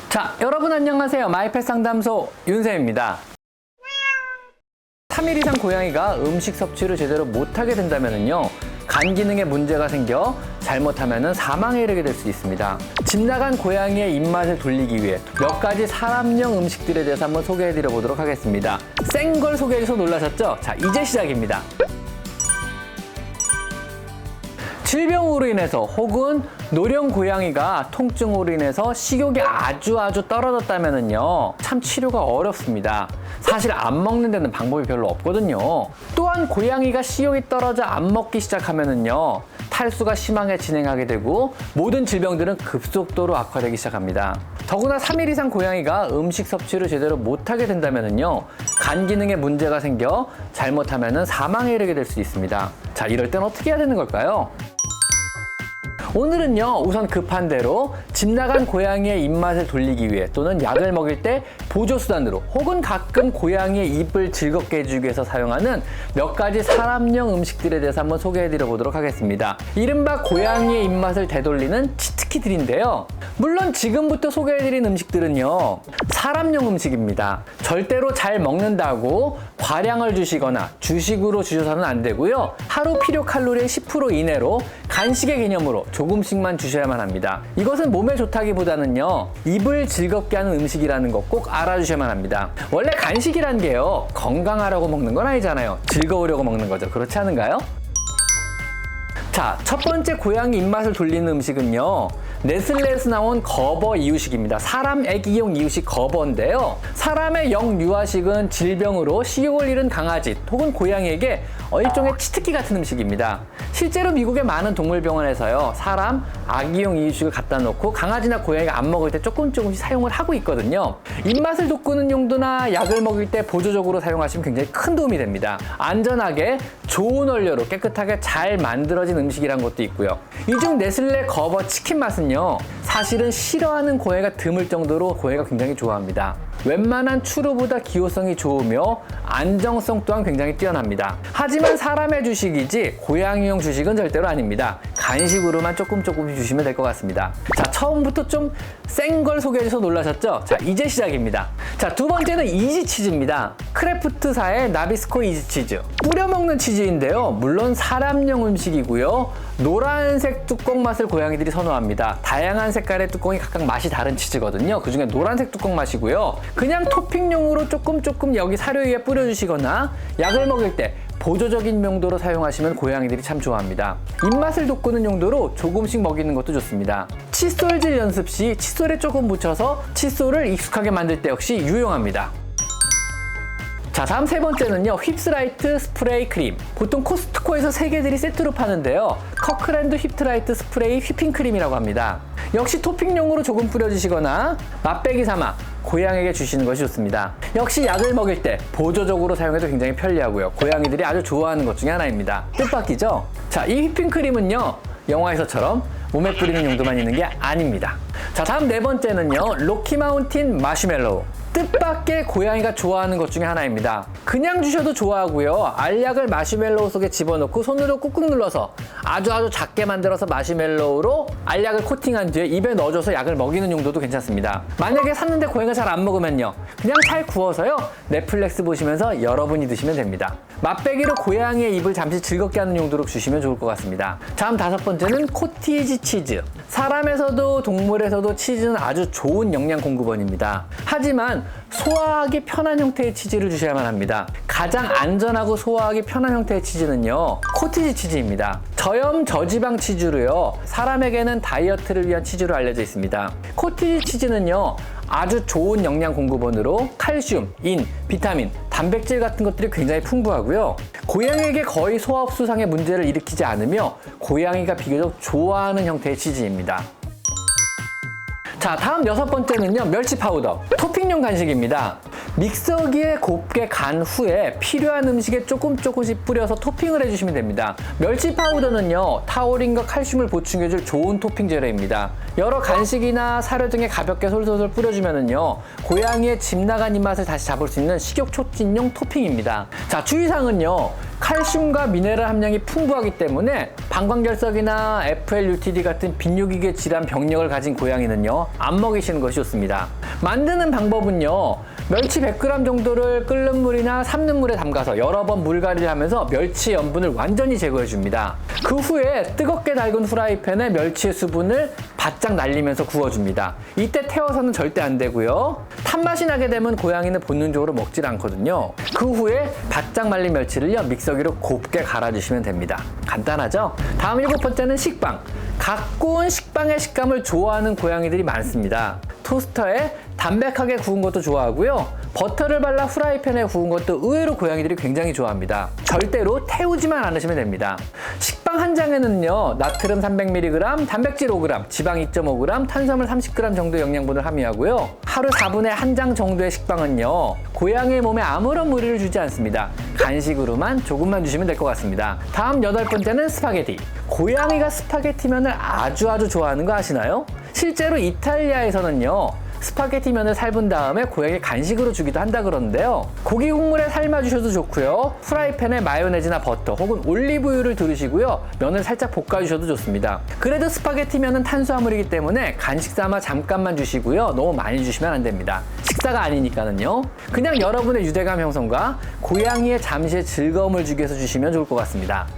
자, 여러분 안녕하세요. 마이펫 상담소 윤쌤입니다. 3일 이상 고양이가 음식 섭취를 제대로 못하게 된다면요, 간 기능에 문제가 생겨 잘못하면 사망에 이르게 될 수 있습니다. 집 나간 고양이의 입맛을 돌리기 위해 몇 가지 사람용 음식들에 대해서 한번 소개해드려 보도록 하겠습니다. 센 걸 소개해줘서 놀라셨죠? 자, 이제 시작입니다. 질병으로 인해서 혹은 노령 고양이가 통증으로 인해서 식욕이 아주 떨어졌다면요, 참 치료가 어렵습니다. 사실 안 먹는 데는 방법이 별로 없거든요. 또한 고양이가 식욕이 떨어져 안 먹기 시작하면요, 탈수가 심하게 진행하게 되고 모든 질병들은 급속도로 악화되기 시작합니다. 더구나 3일 이상 고양이가 음식 섭취를 제대로 못하게 된다면요, 간 기능에 문제가 생겨 잘못하면 사망에 이르게 될 수 있습니다. 자, 이럴 땐 어떻게 해야 되는 걸까요? 오늘은요, 우선 급한 대로 집 나간 고양이의 입맛을 돌리기 위해 또는 약을 먹일 때 보조수단으로 혹은 가끔 고양이의 입을 즐겁게 해주기 위해서 사용하는 몇 가지 사람용 음식들에 대해서 한번 소개해드려 보도록 하겠습니다. 이른바 고양이의 입맛을 되돌리는 치트키들인데요. 물론 지금부터 소개해드린 음식들은요, 사람용 음식입니다. 절대로 잘 먹는다고 과량을 주시거나 주식으로 주셔서는 안 되고요. 하루 필요 칼로리의 10% 이내로 간식의 개념으로 조금씩만 주셔야만 합니다. 이것은 몸에 좋다기보다는요, 입을 즐겁게 하는 음식이라는 거 꼭 알아주셔야만 합니다. 원래 간식이란 게요, 건강하라고 먹는 건 아니잖아요. 즐거우려고 먹는 거죠. 그렇지 않은가요? 자, 첫 번째 고양이 입맛을 돌리는 음식은요, 네슬레에서 나온 거버 이유식입니다. 사람 애기용 이유식 거버인데요. 사람의 영유아식은 질병으로 식욕을 잃은 강아지 혹은 고양이에게 일종의 치트키 같은 음식입니다. 실제로 미국의 많은 동물병원에서요, 사람 아기용 이유식을 갖다 놓고 강아지나 고양이가 안 먹을 때 조금씩 사용을 하고 있거든요. 입맛을 돋구는 용도나 약을 먹일 때 보조적으로 사용하시면 굉장히 큰 도움이 됩니다. 안전하게 좋은 원료로 깨끗하게 잘 만들어진 음식이란 것도 있고요. 이 중 네슬레 거버 치킨 맛은요, 사실은 싫어하는 고양이가 드물 정도로 고양이가 굉장히 좋아합니다. 웬만한 추루보다 기호성이 좋으며 안정성 또한 굉장히 뛰어납니다. 하지만 사람의 주식이지 고양이용 주식은 절대로 아닙니다. 간식으로만 조금씩 주시면 될 것 같습니다. 자, 처음부터 좀 센 걸 소개해줘서 놀라셨죠? 자, 이제 시작입니다. 자, 두 번째는 이지치즈입니다. 크래프트사의 나비스코 이지치즈. 뿌려 먹는 치즈인데요, 물론 사람용 음식이고요, 노란색 뚜껑 맛을 고양이들이 선호합니다. 다양한 색깔의 뚜껑이 각각 맛이 다른 치즈거든요. 그 중에 노란색 뚜껑 맛이고요. 그냥 토핑용으로 조금 여기 사료 위에 뿌려주시거나 약을 먹일 때 보조적인 용도로 사용하시면 고양이들이 참 좋아합니다. 입맛을 돋구는 용도로 조금씩 먹이는 것도 좋습니다. 칫솔질 연습 시 칫솔에 조금 묻혀서 칫솔을 익숙하게 만들 때 역시 유용합니다. 자, 다음 세 번째는요, 휩스라이트 스프레이 크림. 보통 코스트코에서 세 개들이 세트로 파는데요, 커크랜드 휩스라이트 스프레이 휘핑크림이라고 합니다. 역시 토핑용으로 조금 뿌려주시거나 맛배기 삼아 고양이에게 주시는 것이 좋습니다. 역시 약을 먹일 때 보조적으로 사용해도 굉장히 편리하고요, 고양이들이 아주 좋아하는 것 중에 하나입니다. 뜻밖이죠? 자, 이 휘핑크림은요, 영화에서처럼 몸에 뿌리는 용도만 있는 게 아닙니다. 자, 다음 네 번째는요, 로키마운틴 마시멜로우. 뜻밖의 고양이가 좋아하는 것 중에 하나입니다. 그냥 주셔도 좋아하고요, 알약을 마시멜로우 속에 집어넣고 손으로 꾹꾹 눌러서 아주 작게 만들어서 마시멜로우로 알약을 코팅한 뒤에 입에 넣어줘서 약을 먹이는 용도도 괜찮습니다. 만약에 샀는데 고양이가 잘 안 먹으면요, 그냥 잘 구워서요, 넷플릭스 보시면서 여러분이 드시면 됩니다. 맛배기로 고양이의 입을 잠시 즐겁게 하는 용도로 주시면 좋을 것 같습니다. 다음 다섯 번째는 코티지 치즈. 사람에서도 동물에서도 치즈는 아주 좋은 영양 공급원입니다. 하지만 소화하기 편한 형태의 치즈를 주셔야만 합니다. 가장 안전하고 소화하기 편한 형태의 치즈는요, 코티지 치즈입니다. 저염 저지방 치즈로요, 사람에게는 다이어트를 위한 치즈로 알려져 있습니다. 코티지 치즈는요, 아주 좋은 영양 공급원으로 칼슘, 인, 비타민, 단백질 같은 것들이 굉장히 풍부하고요, 고양이에게 거의 소화 흡수상의 문제를 일으키지 않으며 고양이가 비교적 좋아하는 형태의 치즈입니다. 자, 다음 여섯 번째는요, 멸치 파우더. 토핑용 간식입니다. 믹서기에 곱게 간 후에 필요한 음식에 조금씩 뿌려서 토핑을 해주시면 됩니다. 멸치 파우더는요, 타우린과 칼슘을 보충해줄 좋은 토핑 재료입니다. 여러 간식이나 사료 등에 가볍게 솔솔 뿌려주면은요, 고양이의 집 나간 입맛을 다시 잡을 수 있는 식욕 촉진용 토핑입니다. 자, 주의사항은요, 칼슘과 미네랄 함량이 풍부하기 때문에 방광결석이나 FLUTD 같은 빈뇨기계 질환 병력을 가진 고양이는요, 안 먹이시는 것이 좋습니다. 만드는 방법은요, 멸치 100g 정도를 끓는 물이나 삶는 물에 담가서 여러 번 물갈이를 하면서 멸치 염분을 완전히 제거해 줍니다. 그 후에 뜨겁게 달군 후라이팬에 멸치의 수분을 바짝 날리면서 구워줍니다. 이때 태워서는 절대 안 되고요. 탄맛이 나게 되면 고양이는 본능적으로 먹질 않거든요. 그 후에 바짝 말린 멸치를요, 믹서기로 곱게 갈아주시면 됩니다. 간단하죠? 다음 7번째는 식빵. 각 구운 식빵의 식감을 좋아하는 고양이들이 많습니다. 토스터에 담백하게 구운 것도 좋아하고요. 버터를 발라 후라이팬에 구운 것도 의외로 고양이들이 굉장히 좋아합니다. 절대로 태우지만 않으시면 됩니다. 식빵 한 장에는요, 나트륨 300mg, 단백질 5g, 지방 2.5g, 탄수화물 30g 정도 영양분을 함유하고요. 하루 4분의 1장 정도의 식빵은요, 고양이의 몸에 아무런 무리를 주지 않습니다. 간식으로만 조금만 주시면 될 것 같습니다. 다음 8번째는 스파게티. 고양이가 스파게티면을 아주 좋아하는 거 아시나요? 실제로 이탈리아에서는요, 스파게티 면을 삶은 다음에 고양이 간식으로 주기도 한다 그러는데요. 고기 국물에 삶아주셔도 좋고요. 프라이팬에 마요네즈나 버터 혹은 올리브유를 두르시고요. 면을 살짝 볶아주셔도 좋습니다. 그래도 스파게티 면은 탄수화물이기 때문에 간식 삼아 잠깐만 주시고요. 너무 많이 주시면 안 됩니다. 식사가 아니니까는요. 그냥 여러분의 유대감 형성과 고양이의 잠시의 즐거움을 주기 위해서 주시면 좋을 것 같습니다.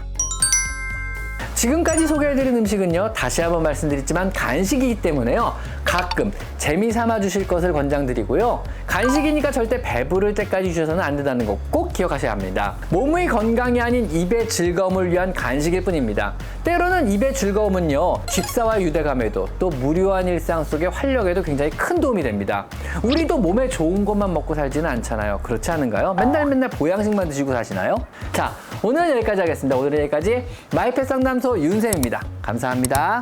지금까지 소개해드린 음식은요, 다시 한번 말씀드리지만 간식이기 때문에요, 가끔 재미 삼아 주실 것을 권장드리고요. 간식이니까 절대 배부를 때까지 주셔서는 안 된다는 거 꼭 기억하셔야 합니다. 몸의 건강이 아닌 입의 즐거움을 위한 간식일 뿐입니다. 때로는 입의 즐거움은요, 집사와 유대감에도 또 무료한 일상 속의 활력에도 굉장히 큰 도움이 됩니다. 우리도 몸에 좋은 것만 먹고 살지는 않잖아요. 그렇지 않은가요? 맨날 보양식만 드시고 사시나요? 자, 오늘은 여기까지 하겠습니다. 오늘은 여기까지 마이펫 상담소 윤쌤입니다. 감사합니다.